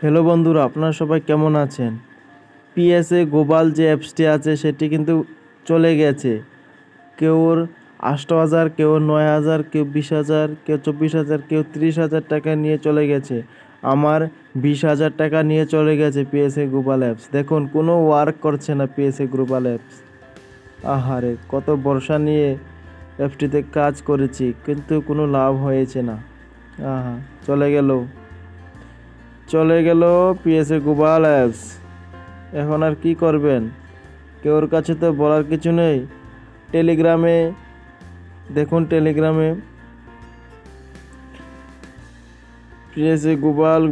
Hello বন্ধুরা, আপনারা সবাই কেমন আছেন? পিএসএ গ্লোবাল যে অ্যাপসটি আছে সেটি কিন্তু চলে গেছে। কেউর ৮,০০০, কেউ ৯,০০০, কেউ ২০,০০০, কেউ ২৪,০০০, কেউ ৩০,০০০ টাকা নিয়ে চলে গেছে। আমার ২০,০০০ টাকা নিয়ে চলে গেছে পিএসএ গ্লোবাল অ্যাপস। দেখুন, কোনো ওয়ার্ক করছে না পিএসএ গ্লোবাল অ্যাপস। আহারে, কত ভরসা নিয়ে অ্যাপসটিতে কাজ করেছি, কিন্তু কোনো লাভ হয়েছে না। আহা, চলে গেল পিএসএ গ্লোবাল অ্যাপস। এখন আর কি করবেন? কেউর কাছে তো বলার কিছু নেই। টেলিগ্রামে দেখুন, টেলিগ্রামে পিএসএ গ্লোবাল,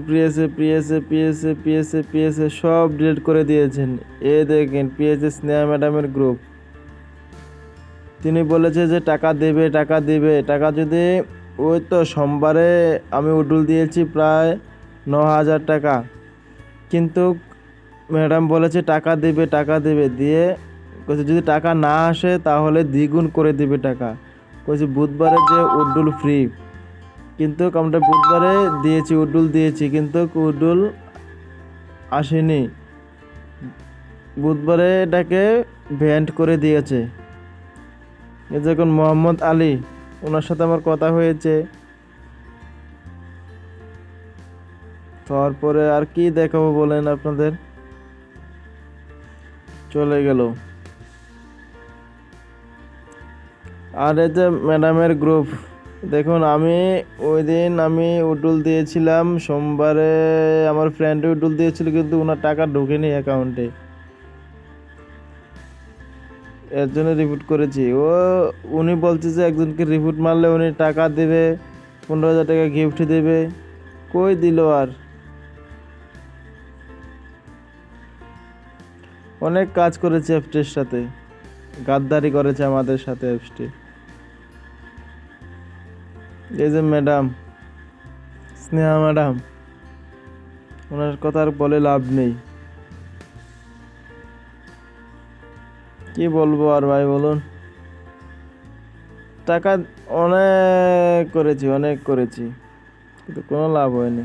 পিএসএ সব ডিলিট করে দিয়েছেন। দেখেন, পিএসএ স্নেহা ম্যাডামের গ্রুপ। তিনি বলেছে যে টাকা দেবে, টাকা যদি ওই তো সোমবারে আমি উডুল দিয়েছি প্রায় ৯,০০০ টাকা, কিন্তু ম্যাডাম বলেছে টাকা দেবে দিয়ে কইছে যদি টাকা না আসে তাহলে দ্বিগুণ করে দিবে টাকা। কইছে বুধবারে যে উডুল ফ্রি, কিন্তু আমরা বুধবারে উডুল দিয়েছি, কিন্তু উডুল আসেনি। বুধবারে এটাকে ভ্যান্ড করে দিয়েছে। এই যখন মোহাম্মদ আলী, ওনার সাথে আমার কথা হয়েছে। তারপরে আর কি দেখাবো বলেন আপনাদের? চলে গেল। আর এই যে ম্যাডামের গ্রুপ, দেখুন ওই দিন আমি উডুল দিয়েছিলাম সোমবারে, আমার ফ্রেন্ডে উডুল দিয়েছিল, কিন্তু ওনার টাকা ঢোকেনি অ্যাকাউন্টে। এর জন্য রিপোর্ট করেছি। উনি বলছে যে একজনকে রিপোর্ট মারলে উনি টাকা দেবে, 15,000 টাকা গিফট দেবে। কই দিল আর? অনেক কাজ করেছে অ্যাপসটির সাথে, গাদ্দারি করেছে আমাদের সাথে অ্যাপসটি। এই যে ম্যাডাম, স্নেহা ম্যাডাম, ওনার কথা আর বলে লাভ নেই। কি বলবো আর ভাই, বলুন? টাকা অনেক করেছি, কিন্তু কোনো লাভ হয়নি।